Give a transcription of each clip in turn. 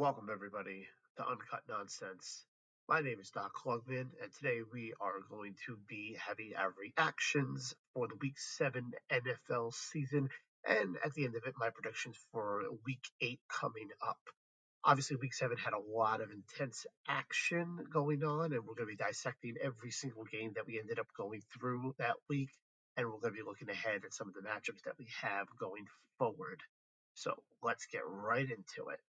Welcome, everybody, to Uncut Nonsense. My name is Doc Klugman, and today we are going to be having our reactions for the Week 7 NFL season, and at the end of it, my predictions for Week 8 coming up. Obviously, Week 7 had a lot of intense action going on, and we're going to be dissecting every single game that we ended up going through that week, and we're going to be looking ahead at some of the matchups that we have going forward. So let's get right into it.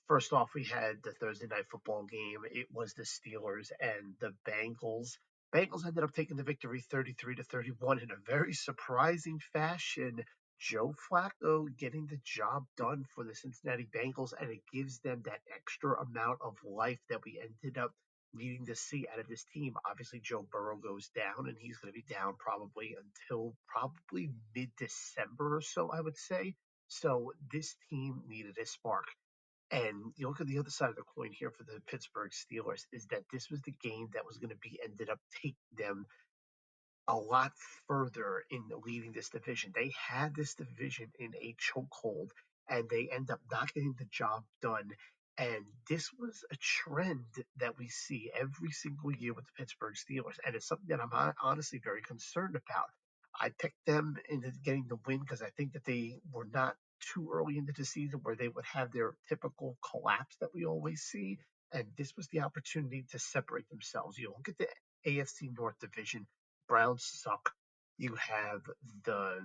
First off, we had the Thursday night football game. It was the Steelers and the Bengals. Bengals ended up taking the victory 33-31 in a very surprising fashion. Joe Flacco getting the job done for the Cincinnati Bengals, and it gives them that extra amount of life that we ended up needing to see out of this team. Obviously, Joe Burrow goes down, and he's going to be down probably until probably mid-December or so, I would say. So this team needed a spark. And you look at the other side of the coin here for the Pittsburgh Steelers is that this was the game that was going to be ended up taking them a lot further in leading this division. They had this division in a chokehold, and they end up not getting the job done. And this was a trend that we see every single year with the Pittsburgh Steelers, and it's something that I'm honestly very concerned about. I picked them into getting the win because I think that they were not too early into the season where they would have their typical collapse that we always see. And this was the opportunity to separate themselves. You look at the AFC North division. Browns suck. You have the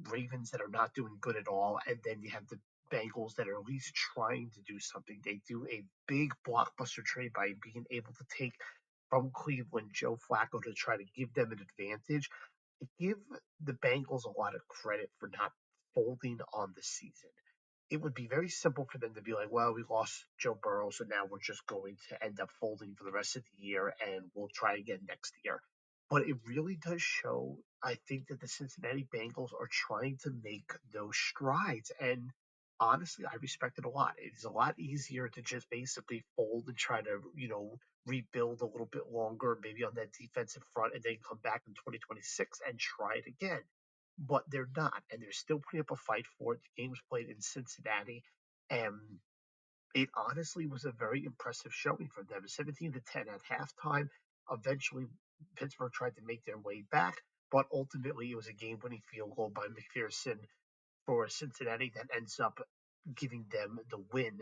Ravens that are not doing good at all, and then you have the Bengals that are at least trying to do something. They do a big blockbuster trade by being able to take from Cleveland Joe Flacco to try to give them an advantage. I give the Bengals a lot of credit for not folding on the season. It would be very simple for them to be like, well, we lost Joe Burrow, so now we're just going to end up folding for the rest of the year and we'll try again next year. But it really does show, I think, that the Cincinnati Bengals are trying to make those strides. And honestly, I respect it a lot. It is a lot easier to just basically fold and try to, rebuild a little bit longer, maybe on that defensive front, and then come back in 2026 and try it again. But they're not, and they're still putting up a fight for it. The game's played in Cincinnati, and it honestly was a very impressive showing for them. 17-10 at halftime. Eventually, Pittsburgh tried to make their way back, but ultimately it was a game-winning field goal by McPherson for Cincinnati that ends up giving them the win.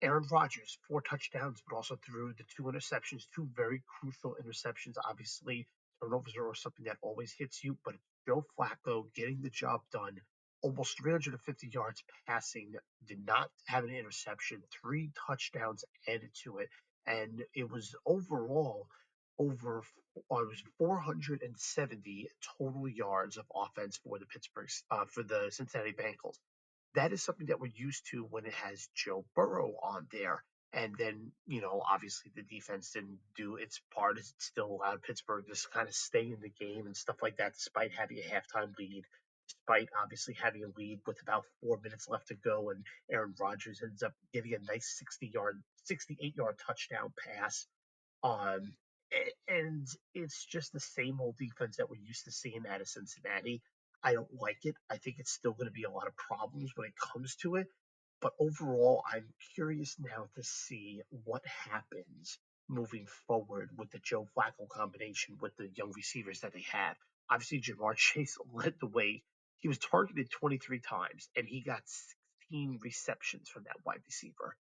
Aaron Rodgers, 4 touchdowns, but also threw the 2 interceptions, two very crucial interceptions. Obviously, turnovers are something that always hits you, but Joe Flacco getting the job done. Almost 350 yards passing, did not have an interception, 3 touchdowns added to it, and it was overall over it was 470 total yards of offense for the for the Cincinnati Bengals. That is something that we're used to when it has Joe Burrow on there. And then, obviously the defense didn't do its part. It still allowed Pittsburgh to just kind of stay in the game and stuff like that, despite having a halftime lead, despite obviously having a lead with about 4 minutes left to go. And Aaron Rodgers ends up getting a nice 68-yard touchdown pass. Um, and it's just the same old defense that we're used to seeing out of Cincinnati. I don't like it. I think it's still going to be a lot of problems when it comes to it. But overall, I'm curious now to see what happens moving forward with the Joe Flacco combination with the young receivers that they have. Obviously, Jamar Chase led the way. He was targeted 23 times, and he got 16 receptions from that wide receiver.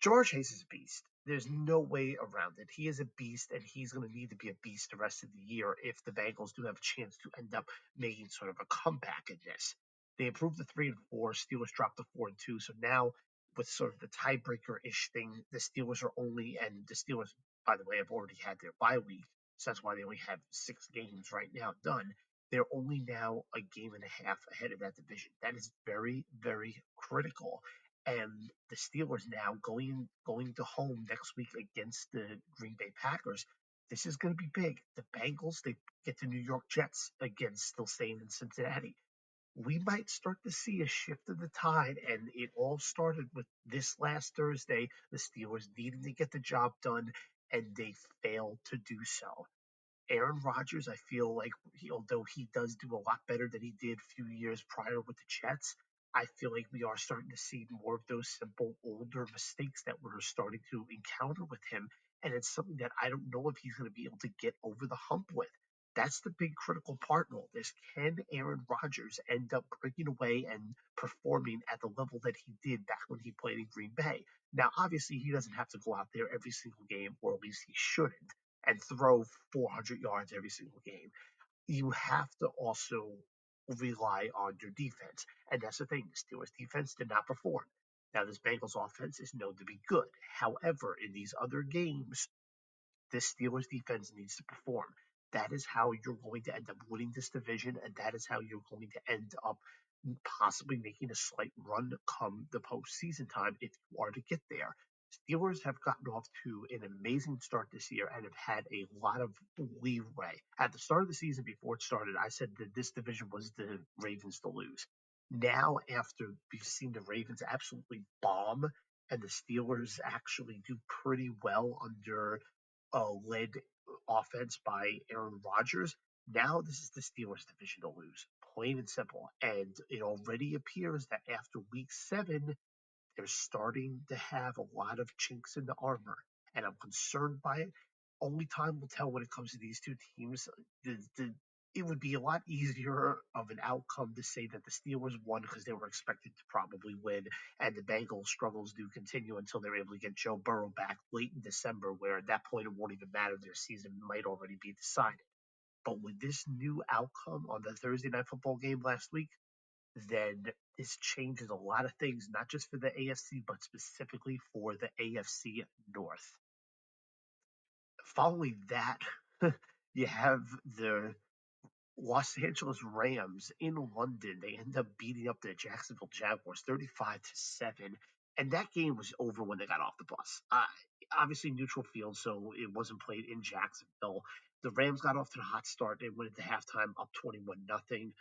George Hayes is a beast. There's no way around it. He is a beast, and he's going to need to be a beast the rest of the year if the Bengals do have a chance to end up making sort of a comeback in this. They improved to 3-4. Steelers dropped to 4-2. So now, with sort of the tiebreaker-ish thing, the Steelers are only, and the Steelers, by the way, have already had their bye week, so that's why they only have 6 games right now done. They're only now a game and a half ahead of that division. That is very, very critical, and the Steelers now going to home next week against the Green Bay Packers. This is going to be big. The Bengals, they get the New York Jets again, still staying in Cincinnati. We might start to see a shift of the tide, and it all started with this last Thursday. The Steelers needing to get the job done, and they failed to do so. Aaron Rodgers, I feel like although he does do a lot better than he did a few years prior with the Jets, I feel like we are starting to see more of those simple older mistakes that we're starting to encounter with him. And it's something that I don't know if he's going to be able to get over the hump with. That's the big critical part in all this. Can Aaron Rodgers end up breaking away and performing at the level that he did back when he played in Green Bay? Now, obviously, he doesn't have to go out there every single game, or at least he shouldn't, and throw 400 yards every single game. You have to also rely on your defense. And that's the thing. The Steelers defense did not perform. Now, this Bengals offense is known to be good. However, in these other games, this Steelers defense needs to perform. That is how you're going to end up winning this division, and that is how you're going to end up possibly making a slight run come the postseason time if you are to get there. Steelers have gotten off to an amazing start this year and have had a lot of leeway. At the start of the season, before it started, I said that this division was the Ravens to lose. Now, after we've seen the Ravens absolutely bomb and the Steelers actually do pretty well under led offense by Aaron Rodgers. Now this is the Steelers' division to lose, plain and simple. And it already appears that after week 7, they're starting to have a lot of chinks in the armor, and I'm concerned by it. Only time will tell when it comes to these two teams. It would be a lot easier of an outcome to say that the Steelers won because they were expected to probably win, and the Bengals' struggles do continue until they're able to get Joe Burrow back late in December, where at that point it won't even matter. Their season might already be decided. But with this new outcome on the Thursday night football game last week, then this changes a lot of things, not just for the AFC, but specifically for the AFC North. Following that, you have the Los Angeles Rams in London. They end up beating up the Jacksonville Jaguars 35-7. And that game was over when they got off the bus. Obviously, neutral field, so it wasn't played in Jacksonville. The Rams got off to a hot start. They went into halftime up 21-0.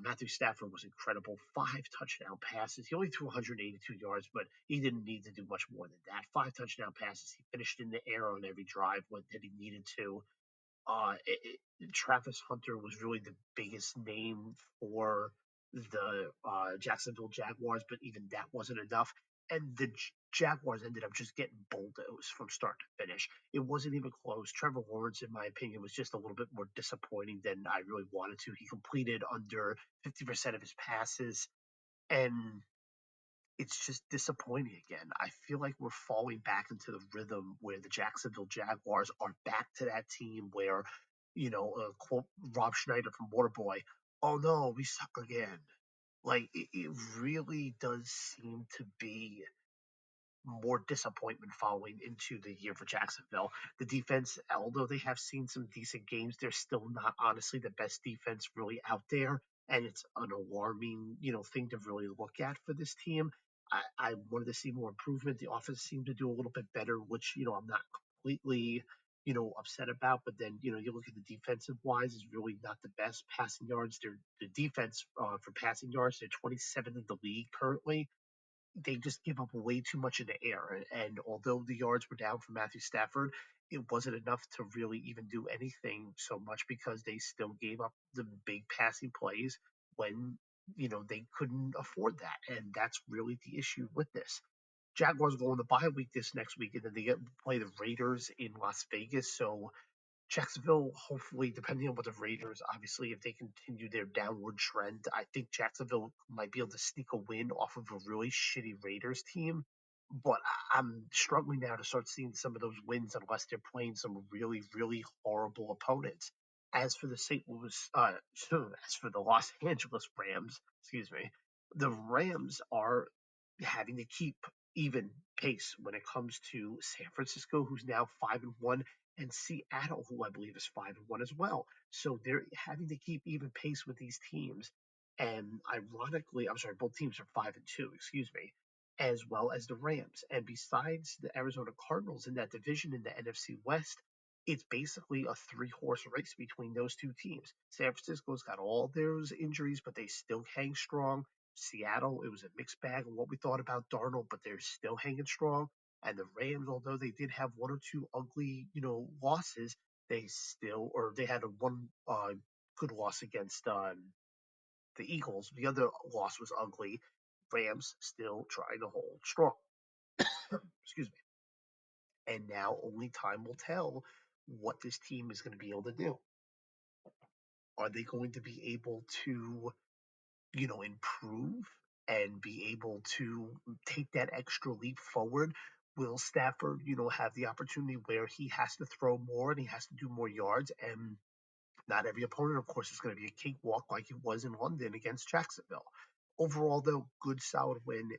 Matthew Stafford was incredible. 5 touchdown passes. He only threw 182 yards, but he didn't need to do much more than that. 5 touchdown passes. He finished in the air on every drive that he needed to. Travis Hunter was really the biggest name for the Jacksonville Jaguars, but even that wasn't enough. And the Jaguars ended up just getting bulldozed from start to finish. It wasn't even close. Trevor Lawrence, in my opinion, was just a little bit more disappointing than I really wanted to. He completed under 50% of his passes, and it's just disappointing again. I feel like we're falling back into the rhythm where the Jacksonville Jaguars are back to that team where, quote Rob Schneider from Waterboy, oh no, we suck again. Like, it really does seem to be more disappointment following into the year for Jacksonville. The defense, although they have seen some decent games, they're still not honestly the best defense really out there. And it's an alarming, thing to really look at for this team. I wanted to see more improvement. The offense seemed to do a little bit better, which, I'm not completely, upset about. But then, you look at the defensive wise is really not the best passing yards. The defense for passing yards, they're 27th in the league currently. They just give up way too much in the air. And although the yards were down for Matthew Stafford, it wasn't enough to really even do anything so much because they still gave up the big passing plays when, they couldn't afford that. And that's really the issue with this. Jaguars go on the bye week this next week, and then they get play the Raiders in Las Vegas. So Jacksonville, hopefully, depending on what the Raiders, obviously, if they continue their downward trend, I think Jacksonville might be able to sneak a win off of a really shitty Raiders team. But I'm struggling now to start seeing some of those wins unless they're playing some really, really horrible opponents. As for the St. Louis, as for the Los Angeles Rams, excuse me, the Rams are having to keep even pace when it comes to San Francisco, who's now 5-1, and Seattle, who I believe is 5-1 as well. So they're having to keep even pace with these teams. And ironically, I'm sorry, both teams are 5-2, excuse me, as well as the Rams. And besides the Arizona Cardinals in that division in the NFC West, it's basically a three-horse race between those two teams. San Francisco's got all those injuries, but they still hang strong. Seattle, it was a mixed bag of what we thought about Darnold, but they're still hanging strong. And the Rams, although they did have one or two ugly, losses, they had a one good loss against the Eagles. The other loss was ugly. Rams still trying to hold strong. Excuse me. And now only time will tell what this team is going to be able to do. Are they going to be able to, improve and be able to take that extra leap forward? Will Stafford, have the opportunity where he has to throw more and he has to do more yards? And not every opponent, of course, is going to be a cakewalk like it was in London against Jacksonville. Overall, though, good solid win,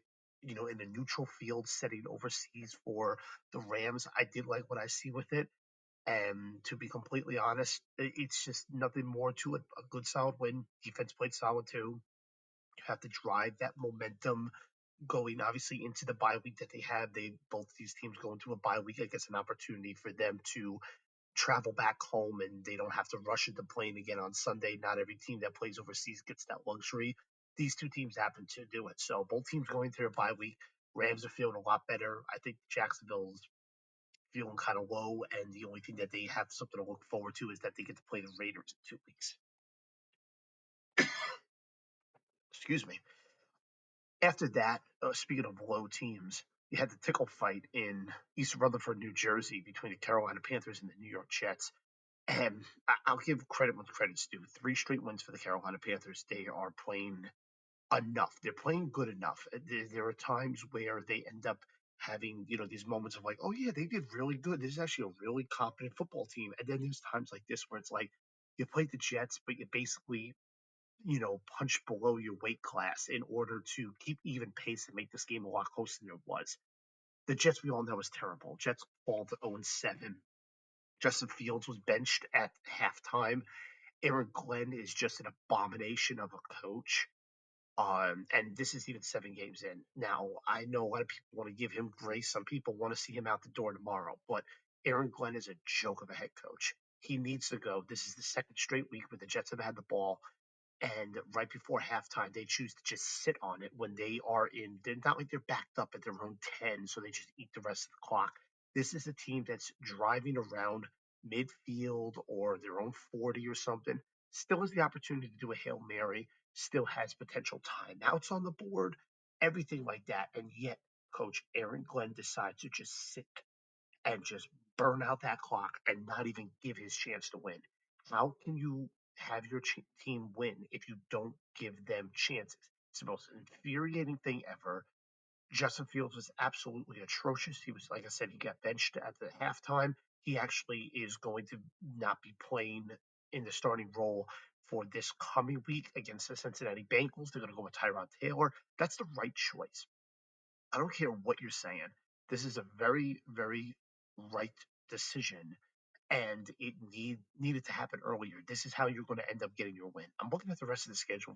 in a neutral field setting overseas for the Rams. I did like what I see with it. And to be completely honest, it's just nothing more to it. A good solid win. Defense played solid too. You have to drive that momentum going obviously into the bye week that they have. They both these teams go into a bye week. I guess an opportunity for them to travel back home and they don't have to rush into playing again on Sunday. Not every team that plays overseas gets that luxury. These two teams happen to do it. So both teams going through a bye week. Rams are feeling a lot better. I think Jacksonville's feeling kind of low, and the only thing that they have something to look forward to is that they get to play the Raiders in 2 weeks. Excuse me. After that, speaking of low teams, you had the tickle fight in East Rutherford, New Jersey, between the Carolina Panthers and the New York Jets. And I'll give credit when credit's due. 3 straight wins for the Carolina Panthers. They are playing enough. They're playing good enough. There are times where they end up having, these moments of like, oh yeah, they did really good. This is actually a really competent football team. And then there's times like this where it's like you played the Jets, but you basically, punch below your weight class in order to keep even pace and make this game a lot closer than it was. The Jets we all know is terrible. Jets fall to 0-7. Justin Fields was benched at halftime. Aaron Glenn is just an abomination of a coach. And this is even 7 games in. Now, I know a lot of people want to give him grace. Some people want to see him out the door tomorrow. But Aaron Glenn is a joke of a head coach. He needs to go. This is the second straight week where the Jets have had the ball. And right before halftime, they choose to just sit on it when they are in. They're not like they're backed up at their own 10, so they just eat the rest of the clock. This is a team that's driving around midfield or their own 40 or something. Still has the opportunity to do a Hail Mary, still has potential timeouts on the board, everything like that. And yet, Coach Aaron Glenn decides to just sit and just burn out that clock and not even give his chance to win. How can you have your team win if you don't give them chances? It's the most infuriating thing ever. Justin Fields was absolutely atrocious. He was, like I said, he got benched at the halftime. He actually is going to not be playing in the starting role for this coming week against the Cincinnati Bengals. They're going to go with Tyrod Taylor. That's the right choice. I don't care what you're saying. This is a very, very right decision, and it needed to happen earlier. This is how you're going to end up getting your win. I'm looking at the rest of the schedule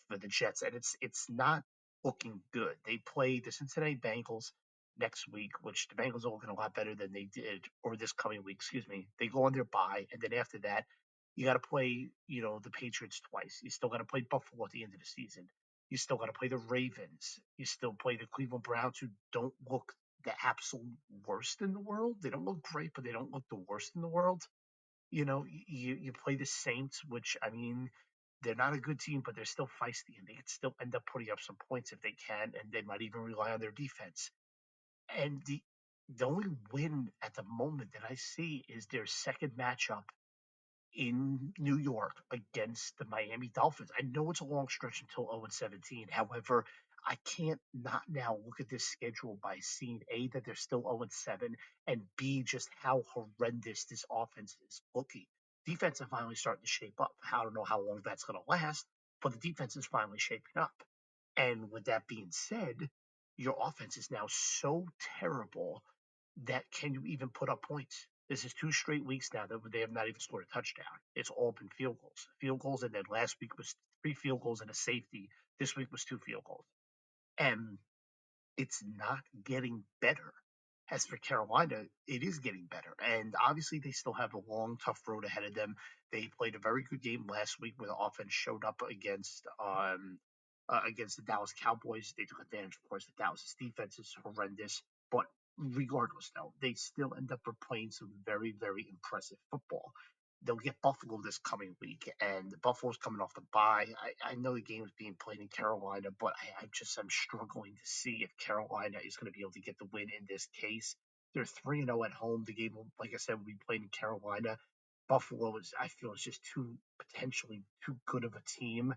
for the Jets, and it's not looking good. They play the Cincinnati Bengals next week, which the Bengals are looking a lot better than they did, or this coming week, excuse me. They go on their bye, and then after that, you got to play, the Patriots twice. You still got to play Buffalo at the end of the season. You still got to play the Ravens. You still play the Cleveland Browns, who don't look the absolute worst in the world. They don't look great, but they don't look the worst in the world. You play the Saints, which I mean, they're not a good team, but they're still feisty, and they could still end up putting up some points if they can, and they might even rely on their defense. And the only win at the moment that I see is their second matchup in New York against the Miami Dolphins. I know it's a long stretch until 0-17. However, I can't not now look at this schedule by seeing A, that they're still 0-7, and B, just how horrendous this offense is looking. Defense is finally starting to shape up. I don't know how long that's going to last, but the defense is finally shaping up. And with that being said, your offense is now so terrible that can you even put up points? This is 2 straight weeks now that they have not even scored a touchdown. It's all been field goals, and then last week was 3 field goals and a safety. This week was 2 field goals, and it's not getting better. As for Carolina, it is getting better. And obviously, they still have a long, tough road ahead of them. They played a very good game last week where the offense showed up against the Dallas Cowboys. They took advantage, of course, the Dallas defense is horrendous. But regardless, though, they still end up playing some very, very impressive football. They'll get Buffalo this coming week, and Buffalo's coming off the bye. I know the game is being played in Carolina, but I'm struggling to see if Carolina is going to be able to get the win in this case. They're 3-0 at home. The game, like I said, will be played in Carolina. Buffalo is, I feel, is just too potentially too good of a team.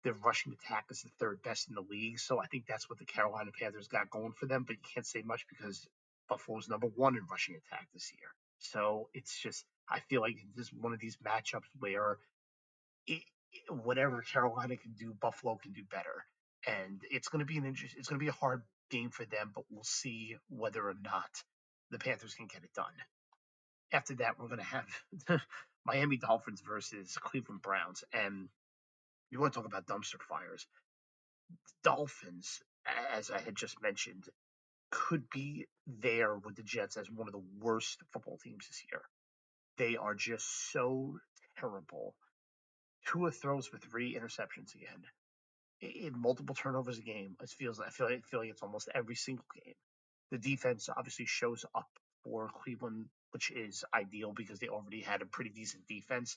Their rushing attack is the third best in the league, so I think that's what the Carolina Panthers got going for them. But you can't say much because Buffalo's number one in rushing attack this year. So it's just I feel like this is one of these matchups where it, whatever Carolina can do, Buffalo can do better, and it's going to be it's going to be a hard game for them. But we'll see whether or not the Panthers can get it done. After that, we're going to have Miami Dolphins versus Cleveland Browns, and you want to talk about dumpster fires? Dolphins, as I had just mentioned, could be there with the Jets as one of the worst football teams this year. They are just so terrible. Tua throws for three interceptions again. Multiple turnovers a game. I feel like it's almost every single game. The defense obviously shows up for Cleveland, which is ideal because they already had a pretty decent defense.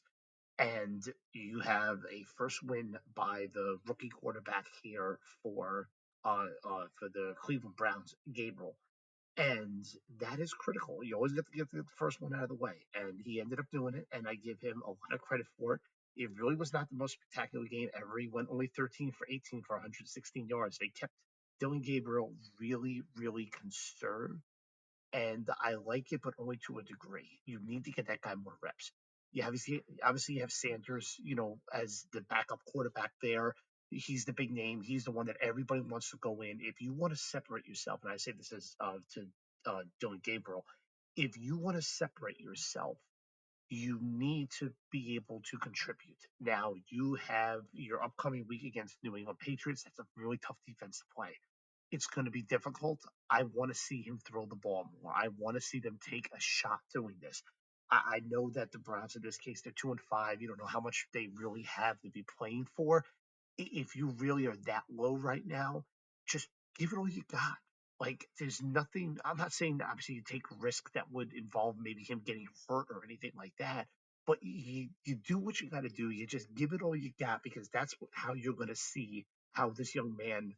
And you have a first win by the rookie quarterback here for the Cleveland Browns, Gabriel, and that is critical. You always get to get the first one out of the way. And he ended up doing it, and I give him a lot of credit for it. It really was not the most spectacular game ever. He went only 13 for 18 for 116 yards. They kept Dylan Gabriel really, really conserved, and I like it, but only to a degree. You need to get that guy more reps. Obviously you have Sanders, as the backup quarterback there. He's the big name. He's the one that everybody wants to go in. If you want to separate yourself, and I say this as to Dylan Gabriel, if you want to separate yourself, you need to be able to contribute. Now you have your upcoming week against New England Patriots. That's a really tough defense to play. It's going to be difficult. I want to see him throw the ball more. I want to see them take a shot doing this. I know that the Browns in this case they're 2-5. You don't know how much they really have to be playing for. If you really are that low right now, just give it all you got. Like there's nothing. I'm not saying that obviously you take a risk that would involve maybe him getting hurt or anything like that. But you do what you got to do. You just give it all you got because that's how you're going to see how this young man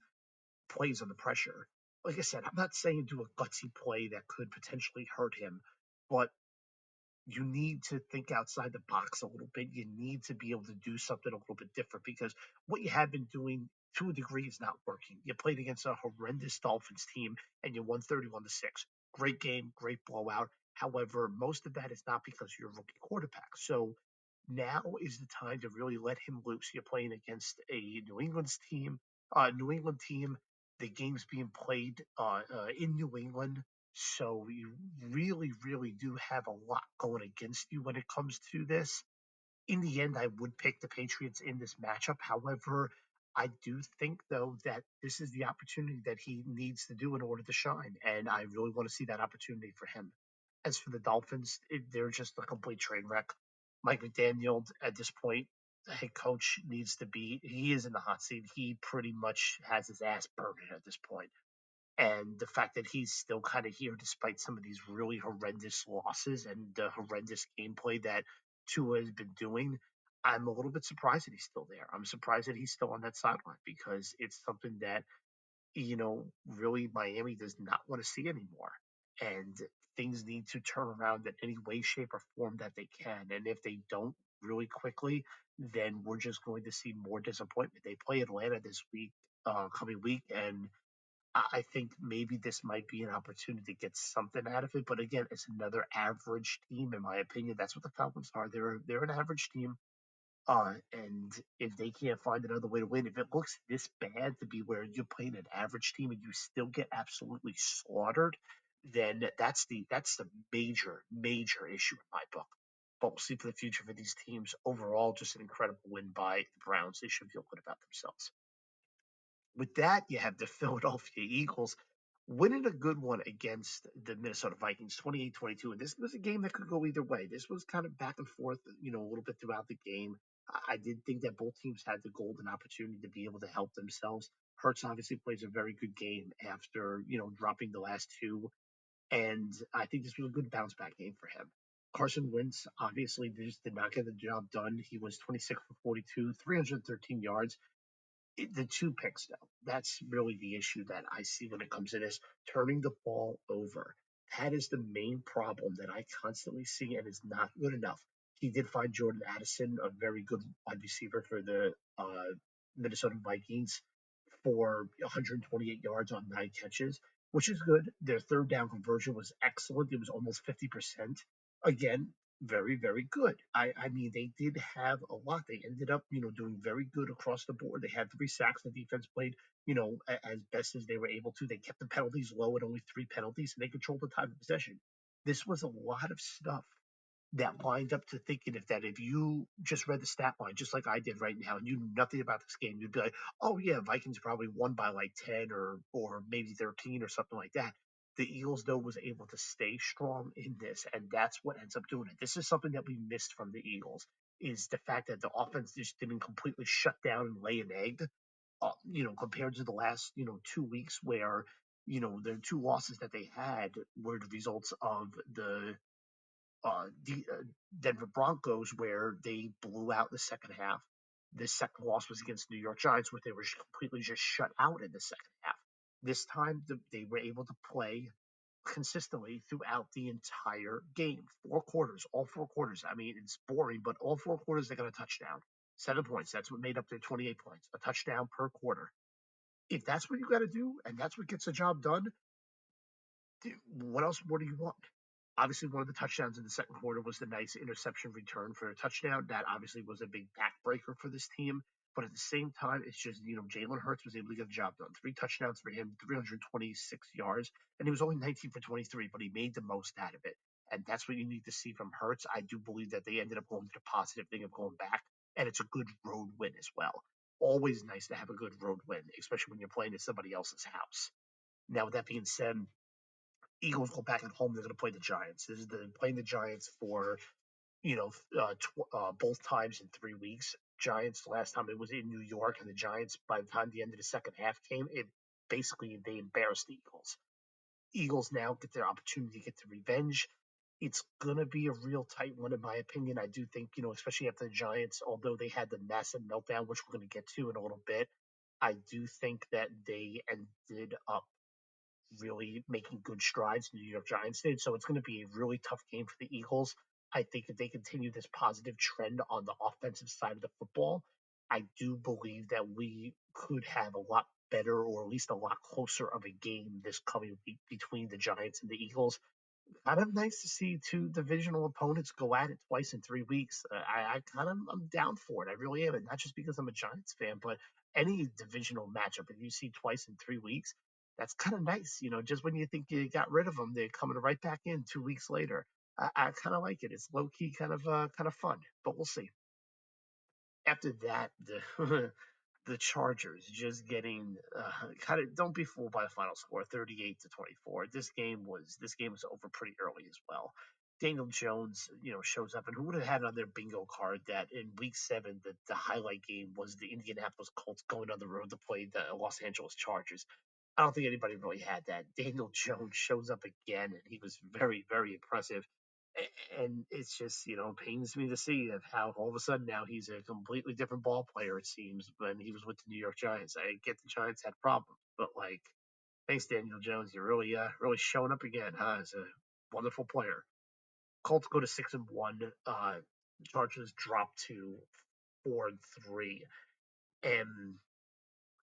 plays under pressure. Like I said, I'm not saying do a gutsy play that could potentially hurt him, but you need to think outside the box a little bit. You need to be able to do something a little bit different because what you have been doing to a degree is not working. You played against a horrendous Dolphins team and you won 31-6. Great game, great blowout. However, most of that is not because you're a rookie quarterback. So now is the time to really let him loose. You're playing against a New England team. The game's being played in New England, so you really, really do have a lot going against you when it comes to this. In the end, I would pick the Patriots in this matchup. However, I do think, though, that this is the opportunity that he needs to do in order to shine. And I really want to see that opportunity for him. As for the Dolphins, they're just a complete train wreck. Mike McDaniel, at this point, the head coach he is in the hot seat. He pretty much has his ass burning at this point. And the fact that he's still kind of here despite some of these really horrendous losses and the horrendous gameplay that Tua has been doing, I'm a little bit surprised that he's still there. I'm surprised that he's still on that sideline because it's something that, really Miami does not want to see anymore. And things need to turn around in any way, shape, or form that they can. And if they don't really quickly, then we're just going to see more disappointment. They play Atlanta this week, coming week, and I think maybe this might be an opportunity to get something out of it. But again, it's another average team, in my opinion. That's what the Falcons are. They're an average team. And if they can't find another way to win, if it looks this bad to be where you're playing an average team and you still get absolutely slaughtered, then that's the major issue in my book. But we'll see for the future for these teams. Overall, just an incredible win by the Browns. They should feel good about themselves. With that, you have the Philadelphia Eagles winning a good one against the Minnesota Vikings, 28-22. And this was a game that could go either way. This was kind of back and forth, a little bit throughout the game. I did think that both teams had the golden opportunity to be able to help themselves. Hurts obviously plays a very good game after, dropping the last two. And I think this was a good bounce back game for him. Carson Wentz obviously just did not get the job done. He was 26 for 42, 313 yards. The two picks, though, that's really the issue that I see when it comes to this turning the ball over. That is the main problem that I constantly see, and is not good enough. He did find Jordan Addison, a very good wide receiver for the Minnesota Vikings, for 128 yards on 9 catches, which is good. Their third down conversion was excellent. It was almost 50%. Again, very, very good. I mean, they did have a lot. They ended up, doing very good across the board. They had 3 sacks. The defense played, as best as they were able to. They kept the penalties low at only 3 penalties, and they controlled the time of possession. This was a lot of stuff that lined up to thinking if you just read the stat line just like I did right now and you knew nothing about this game, you'd be like, oh yeah, Vikings probably won by like 10 or maybe 13 or something like that. The Eagles though was able to stay strong in this, and that's what ends up doing it. This is something that we missed from the Eagles, is the fact that the offense just didn't completely shut down and lay an egg. Compared to the last 2 weeks where the two losses that they had were the results of the Denver Broncos, where they blew out the second half. The second loss was against New York Giants, where they were completely just shut out in the second half. This time, they were able to play consistently throughout the entire game. 4 quarters, all 4 quarters. I mean, it's boring, but all 4 quarters they got a touchdown. 7 points. That's what made up their 28 points. A touchdown per quarter. If that's what you got to do, and that's what gets the job done, what else more do you want? Obviously, one of the touchdowns in the second quarter was the nice interception return for a touchdown. That obviously was a big backbreaker for this team. But at the same time, it's just, Jalen Hurts was able to get the job done. 3 touchdowns for him, 326 yards, and he was only 19 for 23, but he made the most out of it. And that's what you need to see from Hurts. I do believe that they ended up going to the positive thing of going back, and it's a good road win as well. Always nice to have a good road win, especially when you're playing at somebody else's house. Now, with that being said, Eagles go back at home. They're going to play the Giants. This is playing the Giants for both times in 3 weeks. Giants last time it was in New York, and the Giants by the time the end of the second half came, it basically they embarrassed the Eagles. Eagles now get their opportunity to get the revenge. It's gonna be a real tight one, in my opinion. I do think, especially after the Giants, although they had the massive meltdown, which we're gonna get to in a little bit, I do think that they ended up really making good strides. The New York Giants did. So it's going to be a really tough game for the Eagles. I think if they continue this positive trend on the offensive side of the football, I do believe that we could have a lot better or at least a lot closer of a game this coming week between the Giants and the Eagles. Kind of nice to see two divisional opponents go at it twice in 3 weeks. I'm down for it. I really am, and not just because I'm a Giants fan, but any divisional matchup. If you see twice in 3 weeks, that's kind of nice. Just when you think you got rid of them, they're coming right back in 2 weeks later. I kind of like it. It's low key, kind of fun, but we'll see. After that, the the Chargers just getting kind of don't be fooled by the final score, 38-24. This game was over pretty early as well. Daniel Jones, shows up, and who would have had on their bingo card that in Week 7 the highlight game was the Indianapolis Colts going on the road to play the Los Angeles Chargers. I don't think anybody really had that. Daniel Jones shows up again, and he was very, very impressive. And it's just, pains me to see of how all of a sudden now he's a completely different ball player, it seems, when he was with the New York Giants. I get the Giants had problems, but like, thanks, Daniel Jones. You're really showing up again, huh? As a wonderful player. Colts go to 6-1. Chargers drop to 4-3. And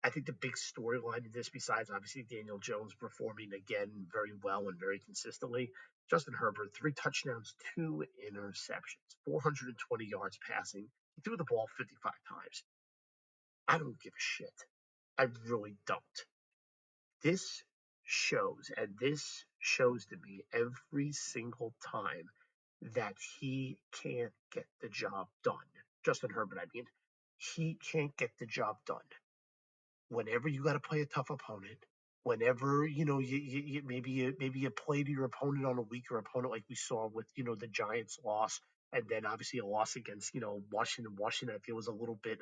I think the big storyline in this, besides obviously Daniel Jones performing again very well and very consistently, Justin Herbert, 3 touchdowns, 2 interceptions, 420 yards passing. He threw the ball 55 times. I don't give a shit. I really don't. This this shows to me every single time that he can't get the job done. Justin Herbert, I mean, he can't get the job done whenever you got to play a tough opponent, whenever maybe you play to your opponent on a weaker opponent, like we saw with the Giants loss, and then obviously a loss against Washington. Washington, I feel was a little bit.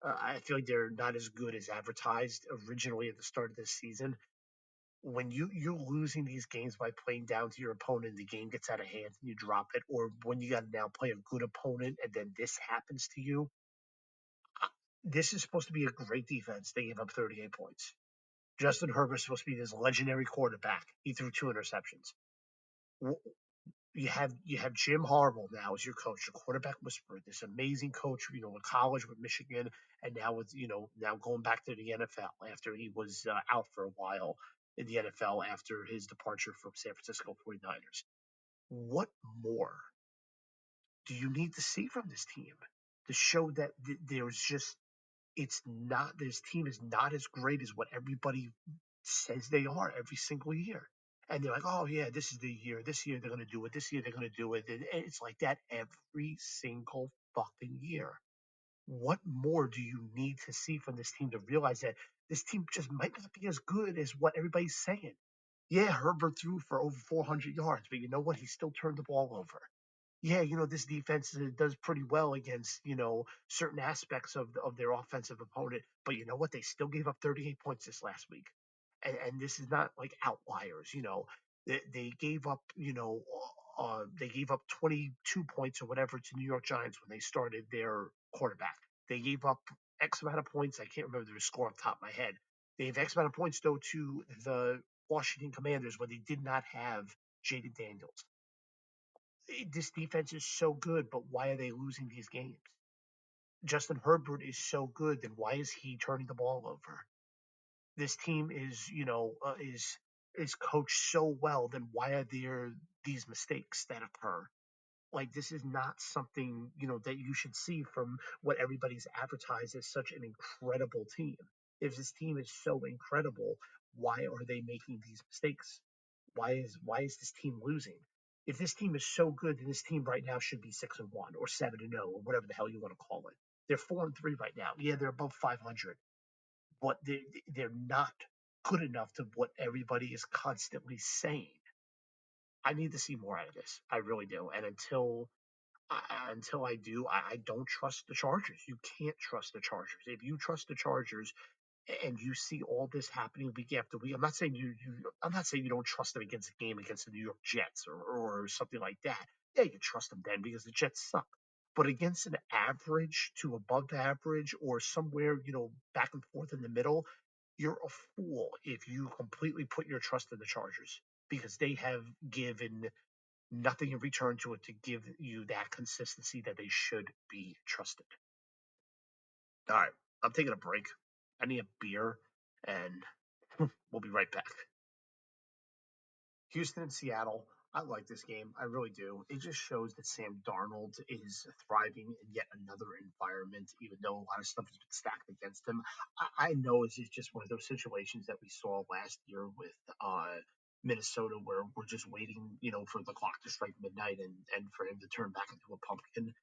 I feel like they're not as good as advertised originally at the start of this season. When you're losing these games by playing down to your opponent, the game gets out of hand and you drop it, or when you got to now play a good opponent and then this happens to you. This is supposed to be a great defense. They gave up 38 points. Justin Herbert's supposed to be this legendary quarterback. He threw two interceptions. You have Jim Harbaugh now as your coach, your quarterback whisperer, this amazing coach, in college with Michigan, and now with now going back to the NFL after he was out for a while in the NFL after his departure from San Francisco 49ers. What more do you need to see from this team to show that there's just it's not this team is not as great as what everybody says they are every single year. And they're like, oh, yeah, this is the year. This year they're going to do it. This year they're going to do it. And it's like that every single fucking year. What more do you need to see from this team to realize that this team just might not be as good as what everybody's saying? Yeah, Herbert threw for over 400 yards, but you know what? He still turned the ball over. Yeah, this defense does pretty well against, certain aspects of their offensive opponent. But you know what? They still gave up 38 points this last week. And this is not like outliers, They gave up, they gave up 22 points or whatever to New York Giants when they started their quarterback. They gave up X amount of points. I can't remember the score off the top of my head. They gave X amount of points, though, to the Washington Commanders when they did not have Jaden Daniels. This defense is so good, but why are they losing these games? Justin Herbert is so good, then why is he turning the ball over? This team is coached so well, then why are there these mistakes that occur? Like this is not something that you should see from what everybody's advertised as such an incredible team. If this team is so incredible, why are they making these mistakes? Why is this team losing? If this team is so good, then this team right now should be 6-1 or 7-0 or whatever the hell you want to call it. They're 4-3 right now. Yeah, they're above 500, but they're not good enough to what everybody is constantly saying. I need to see more out of this. I really do. And until I do, I don't trust the Chargers. You can't trust the Chargers. If you trust the Chargers and you see all this happening week after week, I'm not saying you don't trust them against a game against the New York Jets or something like that. Yeah, you trust them then because the Jets suck. But against an average to above average or somewhere, back and forth in the middle, you're a fool if you completely put your trust in the Chargers because they have given nothing in return to it to give you that consistency that they should be trusted. All right, I'm taking a break. I need a beer, and we'll be right back. Houston and Seattle. I like this game. I really do. It just shows that Sam Darnold is thriving in yet another environment, even though a lot of stuff has been stacked against him. I know it's just one of those situations that we saw last year with Minnesota, where we're just waiting, for the clock to strike midnight and for him to turn back into a pumpkin.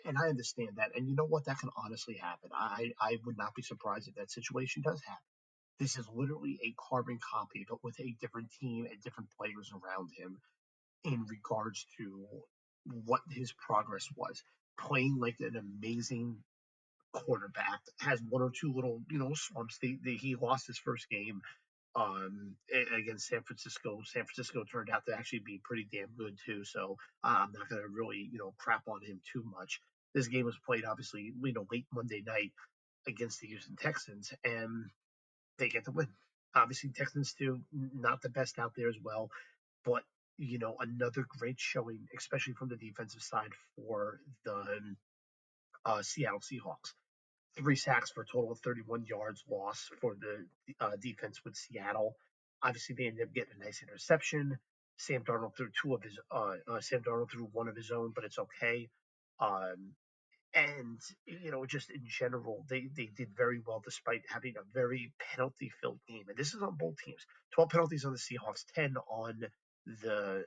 And I understand that. And you know what? That can honestly happen. I would not be surprised if that situation does happen. This is literally a carbon copy, but with a different team and different players around him in regards to what his progress was. Playing like an amazing quarterback, has one or two little, slumps. He lost his first game against San Francisco. San Francisco turned out to actually be pretty damn good too. So I'm not going to really, crap on him too much. This game was played obviously, late Monday night against the Houston Texans, and they get the win. Obviously, Texans too, not the best out there as well, but another great showing, especially from the defensive side for the Seattle Seahawks. 3 sacks for a total of 31 yards loss for the defense with Seattle. Obviously, they ended up getting a nice interception. Sam Darnold threw one of his own, but it's okay. Um, and just in general, they did very well despite having a very penalty filled game, and this is on both teams. 12 penalties on the Seahawks, 10 on the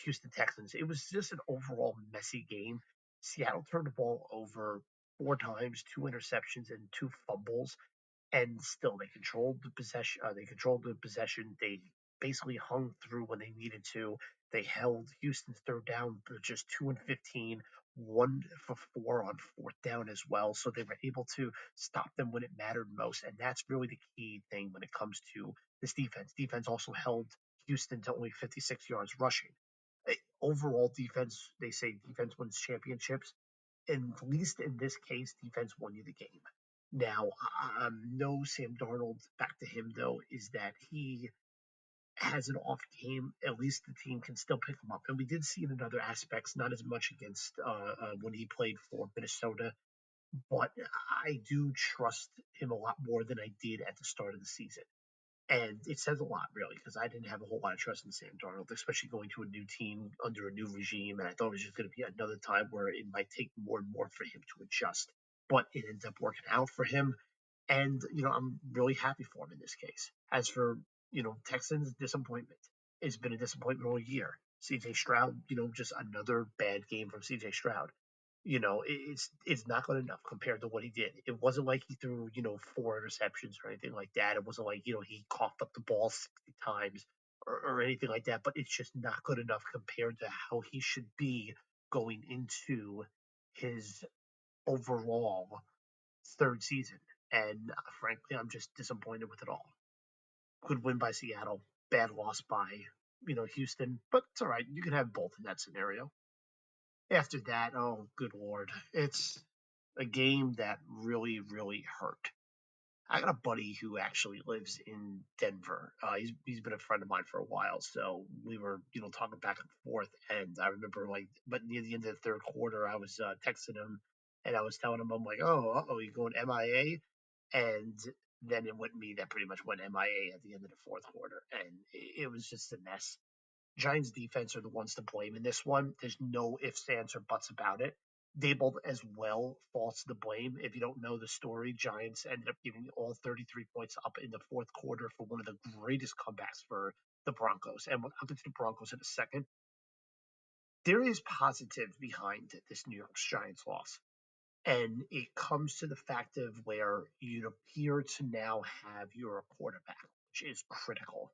Houston Texans. It was just an overall messy game. Seattle turned the ball over 4 times, 2 interceptions and 2 fumbles, and still they controlled the possession. They basically hung through when they needed to. They held Houston's third down just 2 and 15, 1 for 4 on fourth down as well. So they were able to stop them when it mattered most. And that's really the key thing when it comes to this defense. Defense also held Houston to only 56 yards rushing. Overall defense, they say defense wins championships. And at least in this case, defense won you the game. Now, no Sam Darnold, back to him though, is that he has an off game, at least the team can still pick him up. And we did see it in other aspects, not as much against when he played for Minnesota, but I do trust him a lot more than I did at the start of the season. And it says a lot, really, because I didn't have a whole lot of trust in Sam Darnold, especially going to a new team under a new regime. And I thought it was just going to be another time where it might take more and more for him to adjust. But it ends up working out for him. And, I'm really happy for him in this case. As for, Texans, disappointment. It's been a disappointment all year. CJ Stroud, just another bad game from CJ Stroud. It's not good enough compared to what he did. It wasn't like he threw, 4 interceptions or anything like that. It wasn't like, he coughed up the ball 60 times or anything like that, but it's just not good enough compared to how he should be going into his overall third season. And frankly, I'm just disappointed with it all. Good win by Seattle, bad loss by, Houston, but it's all right. You can have both in that scenario. After that, oh, good Lord. It's a game that really, really hurt. I got a buddy who actually lives in Denver. He's been a friend of mine for a while, so we were talking back and forth. And I remember but near the end of the third quarter, I was texting him, and I was telling him, I'm like, oh, you going MIA? And then it went me that pretty much went MIA at the end of the fourth quarter, and it was just a mess. Giants defense are the ones to blame in this one. There's no ifs, ands, or buts about it. Dable as well falls to the blame. If you don't know the story, Giants ended up giving all 33 points up in the fourth quarter for one of the greatest comebacks for the Broncos. And we'll get to the Broncos in a second. There is positive behind this New York Giants loss. And it comes to the fact of where you appear to now have your quarterback, which is critical.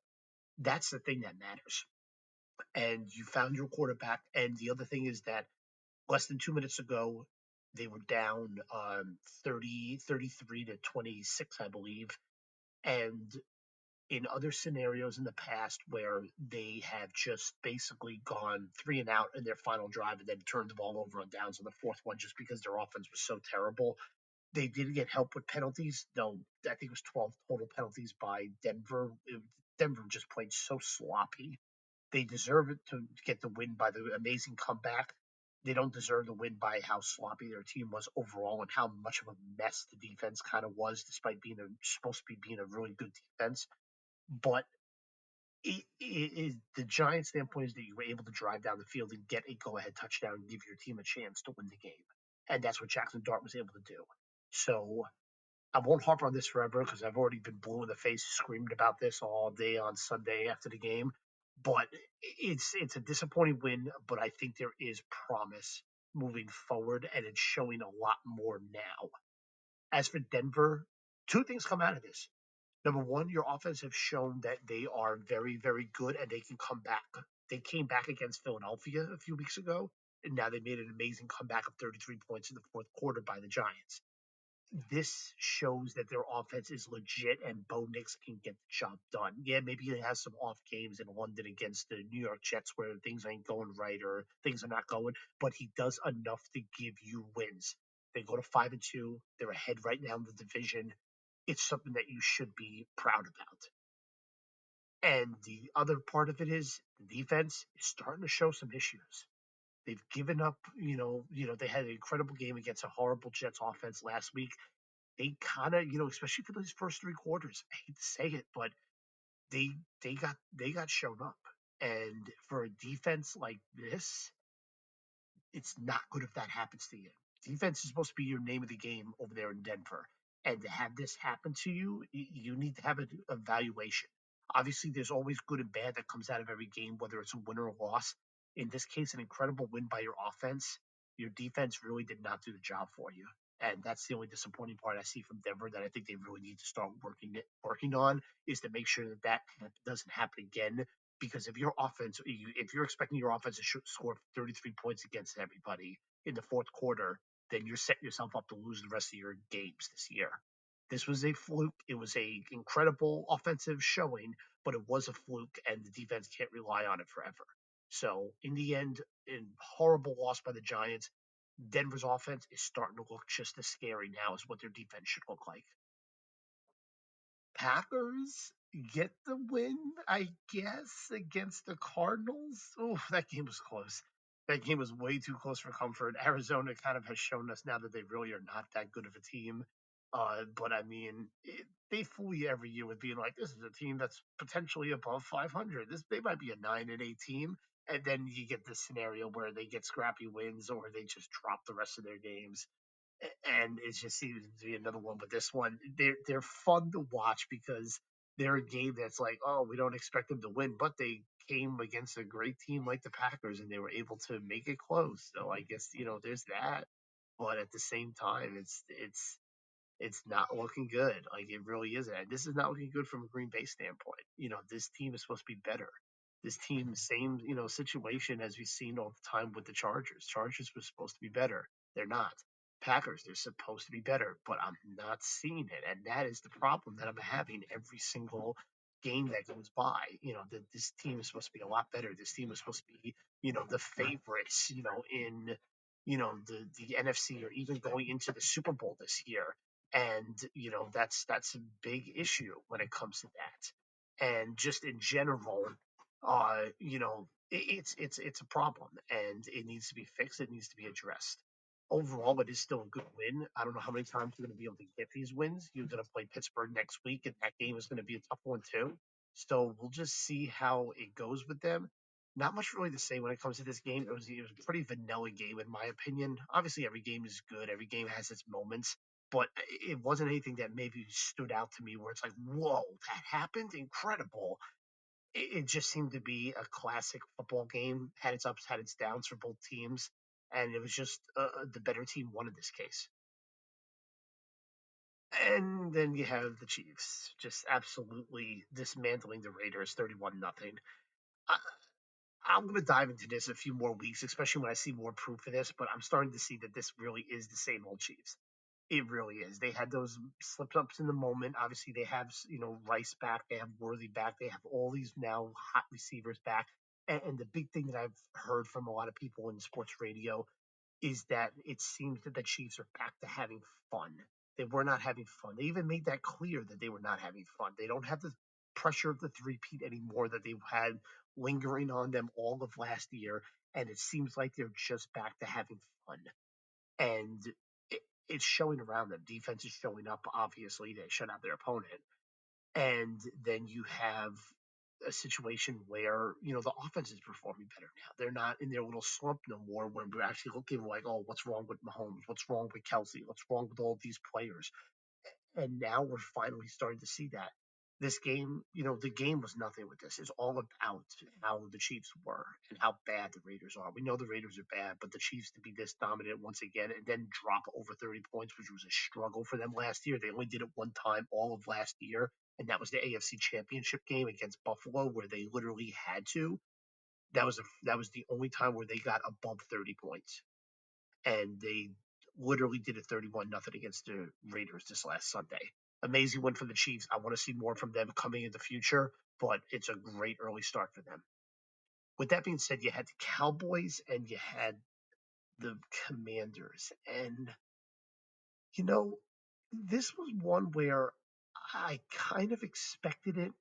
That's the thing that matters. And you found your quarterback. And the other thing is that less than 2 minutes ago, they were down 33 to 26, I believe. And in other scenarios in the past where they have just basically gone 3 and out in their final drive and then turned the ball over on downs on the fourth one just because their offense was so terrible. They did get help with penalties, though I think it was 12 total penalties by Denver. Denver just played so sloppy. They deserve it to get the win by the amazing comeback. They don't deserve the win by how sloppy their team was overall and how much of a mess the defense kind of was, despite supposed to be being a really good defense. But the Giants' standpoint is that you were able to drive down the field and get a go-ahead touchdown and give your team a chance to win the game, and that's what Jackson Dart was able to do. So I won't harp on this forever because I've already been blue in the face screaming about this all day on Sunday after the game. But it's a disappointing win, but I think there is promise moving forward, and it's showing a lot more now. As for Denver, two things come out of this. Number one, your offense have shown that they are very, very good and they can come back. They came back against Philadelphia a few weeks ago, and now they made an amazing comeback of 33 points in the fourth quarter by the Giants. This shows that their offense is legit and Bo Nix can get the job done. Yeah, maybe he has some off games in London against the New York Jets where things ain't going right or things are not going, but he does enough to give you wins. They go to 5-2. They're ahead right now in the division. It's something that you should be proud about. And the other part of it is the defense is starting to show some issues. They've given up, they had an incredible game against a horrible Jets offense last week. They kind of, especially for those first 3 quarters, I hate to say it, but they they got shown up. And for a defense like this, it's not good if that happens to you. Defense is supposed to be your name of the game over there in Denver. And to have this happen to you, you need to have an evaluation. Obviously, there's always good and bad that comes out of every game, whether it's a win or a loss. In this case, an incredible win by your offense. Your defense really did not do the job for you. And that's the only disappointing part I see from Denver that I think they really need to start working on is to make sure that that doesn't happen again because if your offense, if you're expecting your offense to score 33 points against everybody, in the fourth quarter, then you're setting yourself up to lose the rest of your games this year. This was a fluke. It was a incredible offensive showing, but it was a fluke, and the defense can't rely on it forever. So in the end, in horrible loss by the Giants, Denver's offense is starting to look just as scary now as what their defense should look like. Packers get the win, I guess, against the Cardinals. Oh, that game was close. That game was way too close for comfort. Arizona kind of has shown us now that they really are not that good of a team. But I mean, they fool you every year with being like, this is a team that's potentially above 500. They might be a 9-8 team, and then you get this scenario where they get scrappy wins or they just drop the rest of their games, and it just seems to be another one. But this one, they're fun to watch because they're a game that's like, oh, we don't expect them to win, but they came against a great team like the Packers and they were able to make it close. So I guess there's that. But at the same time, it's not looking good. Like it really isn't. And this is not looking good from a Green Bay standpoint. This team is supposed to be better. This team, same situation as we've seen all the time with the Chargers. Chargers were supposed to be better. They're not. Packers, they're supposed to be better, but I'm not seeing it, and that is the problem that I'm having every single game that goes by. This team is supposed to be a lot better. This team is supposed to be, the favorites, in the NFC or even going into the Super Bowl this year, and that's a big issue when it comes to that, and just in general, it's a problem and it needs to be fixed. It needs to be addressed. Overall, it is still a good win. I don't know how many times you're going to be able to get these wins. You're going to play Pittsburgh next week, and that game is going to be a tough one too. So we'll just see how it goes with them. Not much really to say when it comes to this game. It was a pretty vanilla game in my opinion. Obviously, every game is good. Every game has its moments, but it wasn't anything that maybe stood out to me where it's like, whoa, that happened, incredible. It just seemed to be a classic football game. Had its ups, had its downs for both teams, and it was just the better team won in this case. And then you have the Chiefs just absolutely dismantling the Raiders, 31-0. I'm going to dive into this a few more weeks, especially when I see more proof of this. But I'm starting to see that this really is the same old Chiefs. It really is. They had those slip ups in the moment. Obviously, they have Rice back, they have Worthy back, they have all these now hot receivers back. And the big thing that I've heard from a lot of people in sports radio is that it seems that the Chiefs are back to having fun. They were not having fun. They even made that clear that they were not having fun. They don't have the pressure of the three-peat anymore that they had lingering on them all of last year. And it seems like they're just back to having fun. And it's showing around them. Defense is showing up, obviously. They shut out their opponent. And then you have a situation where the offense is performing better now. They're not in their little slump no more. When we're actually looking like, oh, what's wrong with Mahomes? What's wrong with Kelsey? What's wrong with all of these players? And now we're finally starting to see that. This game, the game was nothing with this. It's all about how the Chiefs were and how bad the Raiders are. We know the Raiders are bad, but the Chiefs to be this dominant once again and then drop over 30 points, which was a struggle for them last year. They only did it one time all of last year, and that was the AFC Championship game against Buffalo, where they literally had to. That was the only time where they got above 30 points, and they literally did a 31-0 against the Raiders this last Sunday. Amazing win for the Chiefs. I want to see more from them coming in the future, but it's a great early start for them. With that being said, you had the Cowboys and you had the Commanders. And, you know, this was one where I kind of expected it,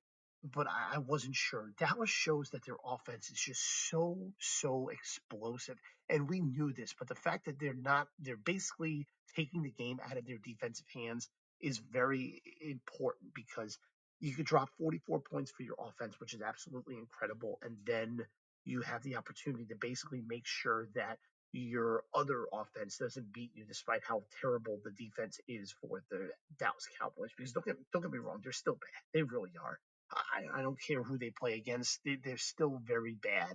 but I wasn't sure. Dallas shows that their offense is just so explosive. And we knew this, but the fact that they're basically taking the game out of their defensive hands is very important because you could drop 44 points for your offense, which is absolutely incredible. And then you have the opportunity to basically make sure that your other offense doesn't beat you despite how terrible the defense is for the Dallas Cowboys. Because don't get me wrong, they're still bad. They really are. I don't care who they play against. They're still very bad.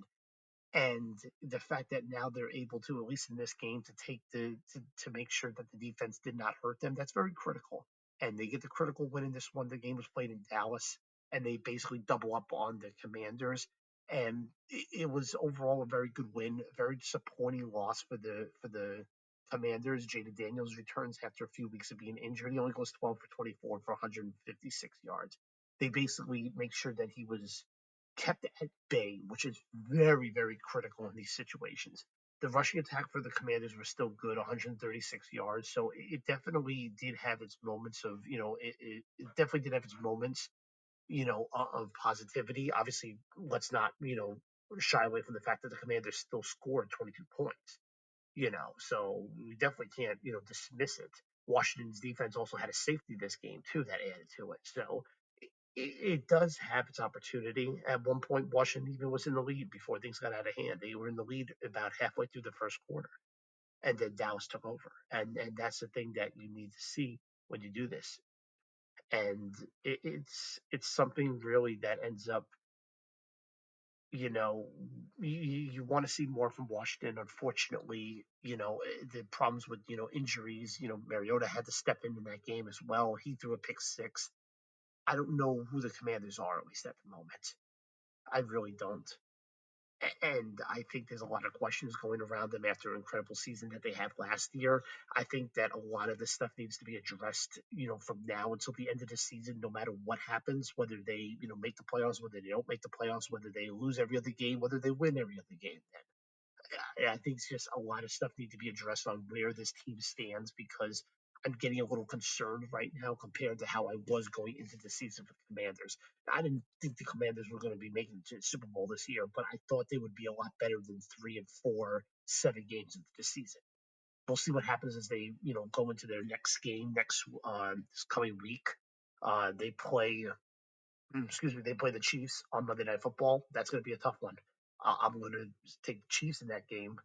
And the fact that now they're able to, at least in this game, to take to make sure that the defense did not hurt them, that's very critical. And they get the critical win in this one. The game was played in Dallas, and they basically double up on the Commanders. and it was overall a very good win. A very disappointing loss for the Commanders. Jaden Daniels returns after a few weeks of being injured. He only goes 12 for 24 for 156 yards. They basically make sure that he was kept at bay, which is very, very critical in these situations. The rushing attack for the Commanders was still good, 136 yards. So it definitely did have its moments of, it definitely did have its moments, of positivity. Obviously, let's not, shy away from the fact that the Commanders still scored 22 points, so we definitely can't, dismiss it. Washington's defense also had a safety this game, too, that added to it. So it does have its opportunity. At one point, Washington even was in the lead before things got out of hand. They were in the lead about halfway through the first quarter, and then Dallas took over. And that's the thing that you need to see when you do this. And it's something really that ends up, you know, you want to see more from Washington. Unfortunately, the problems with, injuries, Mariota had to step in that game as well. He threw a pick six. I don't know who the Commanders are, at least at the moment. I really don't. And I think there's a lot of questions going around them after an incredible season that they had last year. I think that a lot of this stuff needs to be addressed, from now until the end of the season, no matter what happens, whether they, make the playoffs, whether they don't make the playoffs, whether they lose every other game, whether they win every other game. I think it's just a lot of stuff need to be addressed on where this team stands because I'm getting a little concerned right now compared to how I was going into the season for the Commanders. I didn't think the Commanders were going to be making the Super Bowl this year, but I thought they would be a lot better than 3 and 4, 7 games into the season. We'll see what happens as they, go into their next game next this coming week. They play, they play the Chiefs on Monday Night Football. That's going to be a tough one. I'm going to take the Chiefs in that game.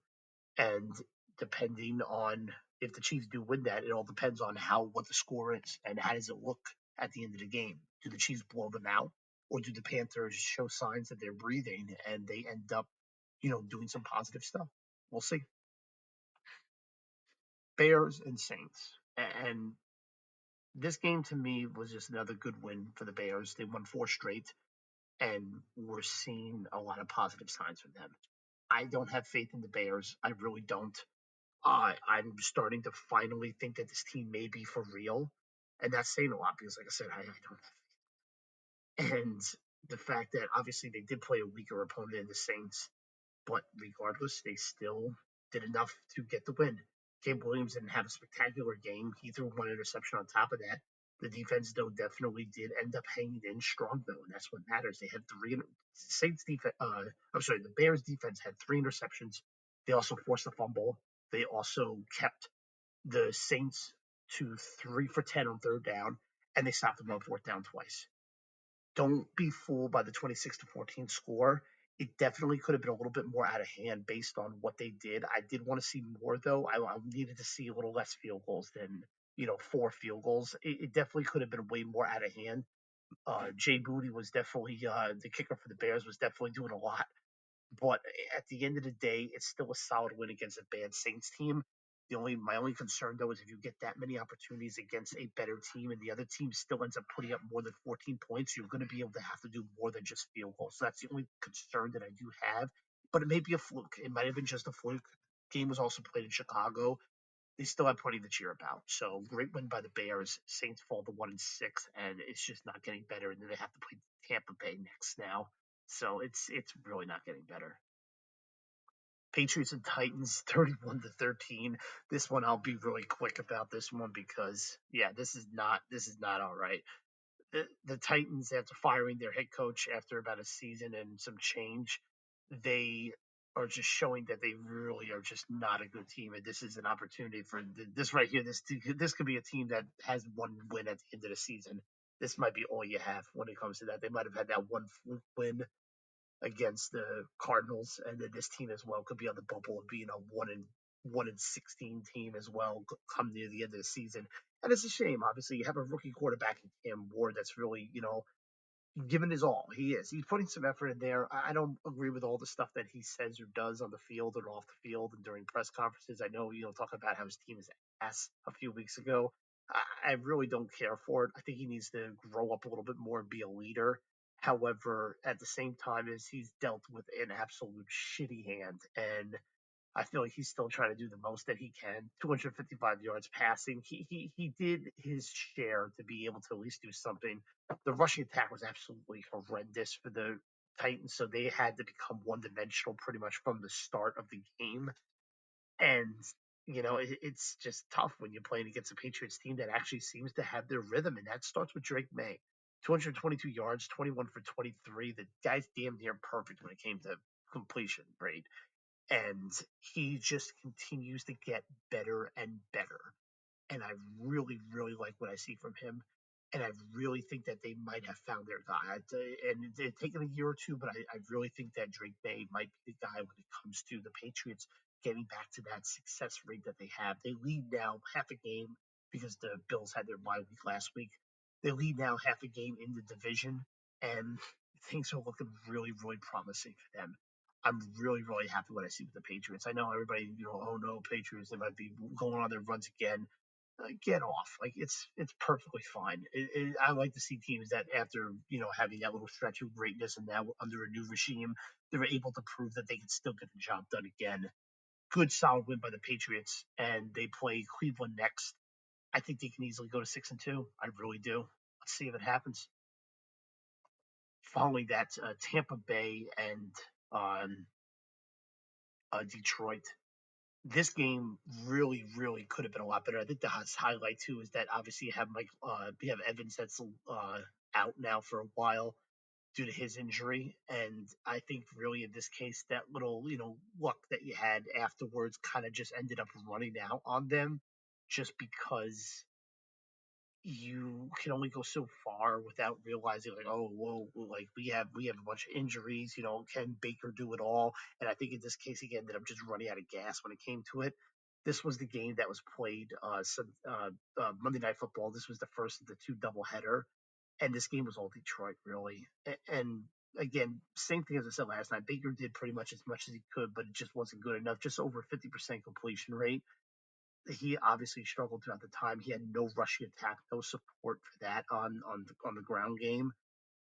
And depending on if the Chiefs do win that, it all depends on what the score is and how does it look at the end of the game. Do the Chiefs blow them out, or do the Panthers show signs that they're breathing and they end up, doing some positive stuff? We'll see. Bears and Saints, and this game to me was just another good win for the Bears. They won 4 straight, and we're seeing a lot of positive signs from them. I don't have faith in the Bears. I really don't. I'm starting to finally think that this team may be for real. And that's saying a lot because, like I said, I don't have. And the fact that obviously they did play a weaker opponent in the Saints, but regardless, they still did enough to get the win. Cam Williams didn't have a spectacular game. He threw one interception on top of that. The defense, though, definitely did end up hanging in strong, though, and that's what matters. They had Saints defense. I'm sorry, the Bears defense had 3 interceptions. They also forced a fumble. They also kept the Saints to 3 for 10 on third down, and they stopped them on fourth down twice. Don't be fooled by the 26-14 score. It definitely could have been a little bit more out of hand based on what they did. I did want to see more, though. I needed to see a little less field goals than 4 field goals. It definitely could have been way more out of hand. Jay Booty was definitely the kicker for the Bears was definitely doing a lot. But at the end of the day, it's still a solid win against a bad Saints team. My only concern though is if you get that many opportunities against a better team and the other team still ends up putting up more than 14 points, you're going to be able to have to do more than just field goals. So that's the only concern that I do have. But it may be a fluke. It might have been just a fluke. Game was also played in Chicago. They still have plenty to cheer about. So great win by the Bears. Saints fall to 1-6, and it's just not getting better. And then they have to play Tampa Bay next now. So it's really not getting better. Patriots and Titans 31-13. This one I'll be really quick about this one because yeah, this is not all right. The Titans, after firing their head coach after about a season and some change, they are just showing that they really are just not a good team, and this is an opportunity for this right here. This could be a team that has one win at the end of the season. This might be all you have when it comes to that. They might have had that one fluke win against the Cardinals, and then this team as well could be on the bubble of being a 1-16 team as well come near the end of the season. And it's a shame. Obviously, you have a rookie quarterback in Cam Ward that's really, giving his all. He is. He's putting some effort in there. I don't agree with all the stuff that he says or does on the field or off the field and during press conferences. I know, talking about how his team is ass a few weeks ago. I really don't care for it. I think he needs to grow up a little bit more and be a leader. However, at the same time, as he's dealt with an absolute shitty hand, and I feel like he's still trying to do the most that he can. 255 yards passing. He did his share to be able to at least do something. The rushing attack was absolutely horrendous for the Titans, so they had to become one dimensional pretty much from the start of the game. And it's just tough when you're playing against a Patriots team that actually seems to have their rhythm, and that starts with Drake May. 222 yards, 21 for 23. The guy's damn near perfect when it came to completion rate, and he just continues to get better and better. And I really, really like what I see from him. And I really think that they might have found their guy. And it's taken a year or two, but I really think that Drake May might be the guy when it comes to the Patriots getting back to that success rate that they have. They lead now half a game because the Bills had their bye week last week. They lead now half a game in the division, and things are looking really, really promising for them. I'm really, really happy what I see with the Patriots. I know everybody, oh no, Patriots, they might be going on their runs again. Get off. Like it's perfectly fine. I like to see teams that after having that little stretch of greatness and now under a new regime, they're able to prove that they can still get the job done again. Good solid win by the Patriots, and they play Cleveland next. I think they can easily go to 6-2. I really do. Let's see if it happens. Following that, Tampa Bay and um, Detroit. This game really, really could have been a lot better. I think the highlight too is that obviously you have Evans that's out now for a while due to his injury, and I think really in this case that little luck that you had afterwards kind of just ended up running out on them, just because you can only go so far without realizing like, oh whoa, like we have a bunch of injuries. Can Baker do it all? And I think in this case he ended up just running out of gas when it came to it. This was the game that was played Monday Night Football. This was the first of the two doubleheader, and this game was all Detroit really. And again, same thing as I said last night. Baker did pretty much as he could, but it just wasn't good enough. Just over 50% completion rate. He obviously struggled throughout the time. He had no rushing attack, no support for that on the ground game,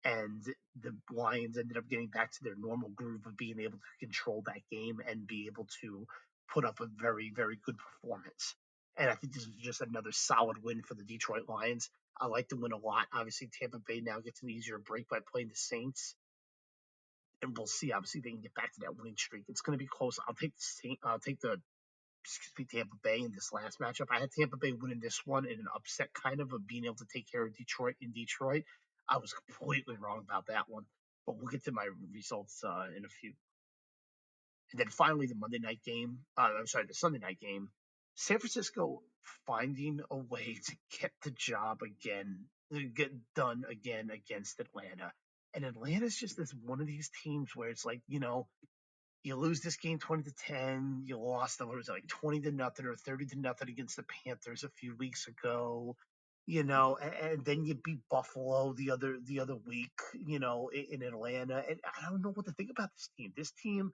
and the Lions ended up getting back to their normal groove of being able to control that game and be able to put up a very, very good performance. And I think this is just another solid win for the Detroit Lions. I like the win a lot. Obviously, Tampa Bay now gets an easier break by playing the Saints, and we'll see. Obviously, they can get back to that winning streak. It's going to be close. I'll take the Tampa Bay in this last matchup. I had Tampa Bay winning this one in an upset kind of being able to take care of Detroit in Detroit. I was completely wrong about that one, but we'll get to my results in a few. And then finally, the Monday night game. I'm sorry, the Sunday night game. San Francisco finding a way to get the job again, get done again against Atlanta. And Atlanta's just this one of these teams where it's like, you lose this game 20-10. You lost, what was it, like 20-0 or 30-0 against the Panthers a few weeks ago. And then you beat Buffalo the other week, in Atlanta. And I don't know what to think about this team. This team,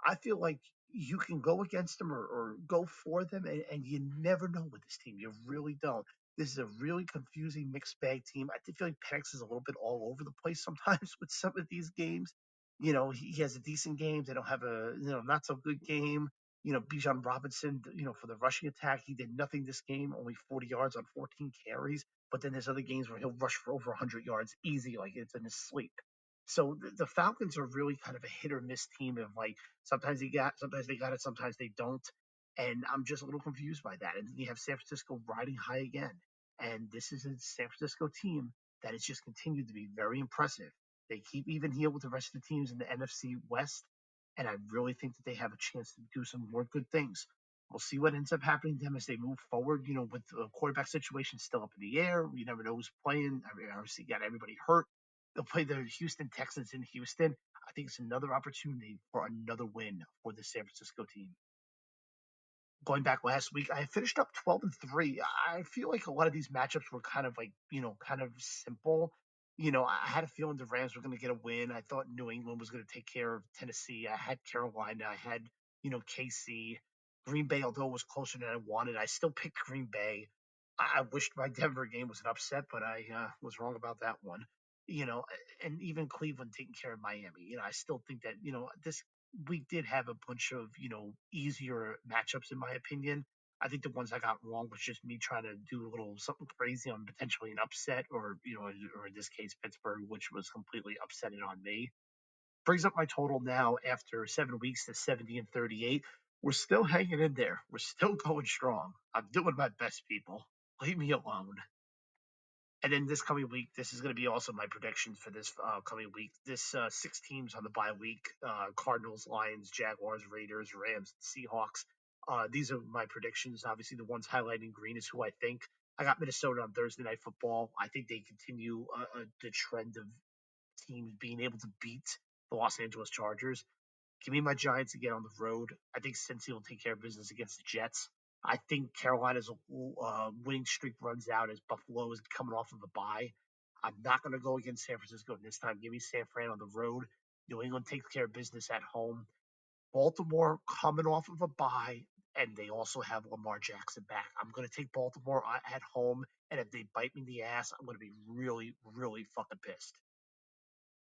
I feel like you can go against them or go for them, and you never know with this team. You really don't. This is a really confusing mixed bag team. I feel like Penix is a little bit all over the place sometimes with some of these games. He has a decent game. They don't have a not so good game. Bijan Robinson, for the rushing attack, he did nothing this game, only 40 yards on 14 carries. But then there's other games where he'll rush for over 100 yards easy, like it's in his sleep. So the Falcons are really kind of a hit or miss team of like sometimes they got it, sometimes they don't. And I'm just a little confused by that. And then you have San Francisco riding high again. And this is a San Francisco team that has just continued to be very impressive. They keep even heel with the rest of the teams in the NFC West, and I really think that they have a chance to do some more good things. We'll see what ends up happening to them as they move forward. With the quarterback situation still up in the air, you never know who's playing. I mean, obviously, got everybody hurt. They'll play the Houston Texans in Houston. I think it's another opportunity for another win for the San Francisco team. Going back last week, I finished up 12-3. I feel like a lot of these matchups were kind of like, kind of simple. I had a feeling the Rams were going to get a win. I thought New England was going to take care of Tennessee. I had Carolina. I had, KC. Green Bay, although it was closer than I wanted, I still picked Green Bay. I wished my Denver game was an upset, but I was wrong about that one. you know, and even Cleveland taking care of Miami. I still think that, this we did have a bunch of, easier matchups in my opinion. I think the ones I got wrong was just me trying to do a little something crazy on potentially an upset, or or in this case Pittsburgh, which was completely upsetting on me. Brings up my total now after 7 weeks to 70-38. We're still hanging in there. We're still going strong. I'm doing my best, people. Leave me alone. And then this coming week, this is going to be also my predictions for this coming week. This 6 teams on the bye week: Cardinals, Lions, Jaguars, Raiders, Rams, Seahawks. These are my predictions. Obviously, the ones highlighting green is who I think. I got Minnesota on Thursday Night Football. I think they continue the trend of teams being able to beat the Los Angeles Chargers. Give me my Giants again on the road. I think Cincy will take care of business against the Jets. I think Carolina's winning streak runs out as Buffalo is coming off of a bye. I'm not going to go against San Francisco this time. Give me San Fran on the road. New England takes care of business at home. Baltimore coming off of a bye, and they also have Lamar Jackson back. I'm going to take Baltimore at home, and if they bite me in the ass, I'm going to be really, really fucking pissed.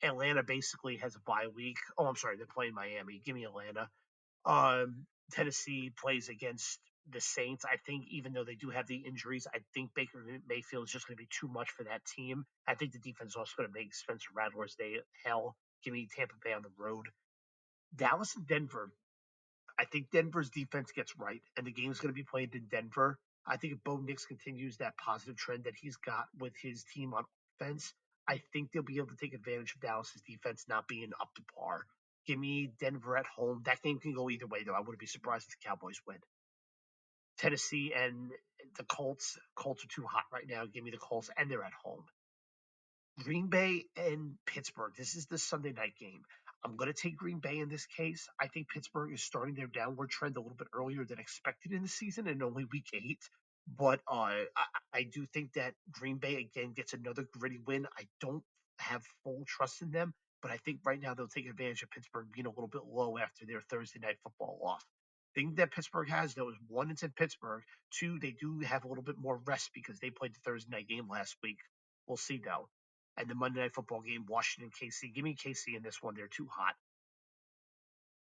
Atlanta basically has a bye week. Oh, I'm sorry, they're playing Miami. Give me Atlanta. Tennessee plays against the Saints. I think even though they do have the injuries, I think Baker Mayfield is just going to be too much for that team. I think the defense is also going to make Spencer Rattler's day hell. Give me Tampa Bay on the road. Dallas and Denver. I think Denver's defense gets right, and the game's going to be played in Denver. I think if Bo Nix continues that positive trend that he's got with his team on offense, I think they'll be able to take advantage of Dallas's defense not being up to par. Give me Denver at home. That game can go either way, though. I wouldn't be surprised if the Cowboys win. Tennessee and the Colts. Colts are too hot right now. Give me the Colts, and they're at home. Green Bay and Pittsburgh. This is the Sunday night game. I'm going to take Green Bay in this case. I think Pittsburgh is starting their downward trend a little bit earlier than expected in the season and only week 8. But I do think that Green Bay again gets another gritty win. I don't have full trust in them, but I think right now they'll take advantage of Pittsburgh being a little bit low after their Thursday night football loss. Thing that Pittsburgh has though is one, it's in Pittsburgh. Two, they do have a little bit more rest because they played the Thursday night game last week. We'll see though. And the Monday night football game, Washington KC. Give me KC in this one. They're too hot.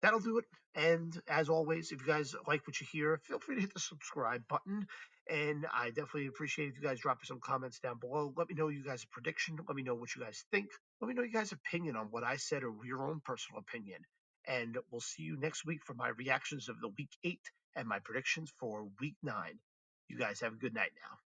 That'll do it. And as always, if you guys like what you hear, feel free to hit the subscribe button. And I definitely appreciate if you guys drop some comments down below. Let me know you guys' prediction. Let me know what you guys think. Let me know you guys' opinion on what I said or your own personal opinion. And we'll see you next week for my reactions of the week 8 and my predictions for week 9. You guys have a good night now.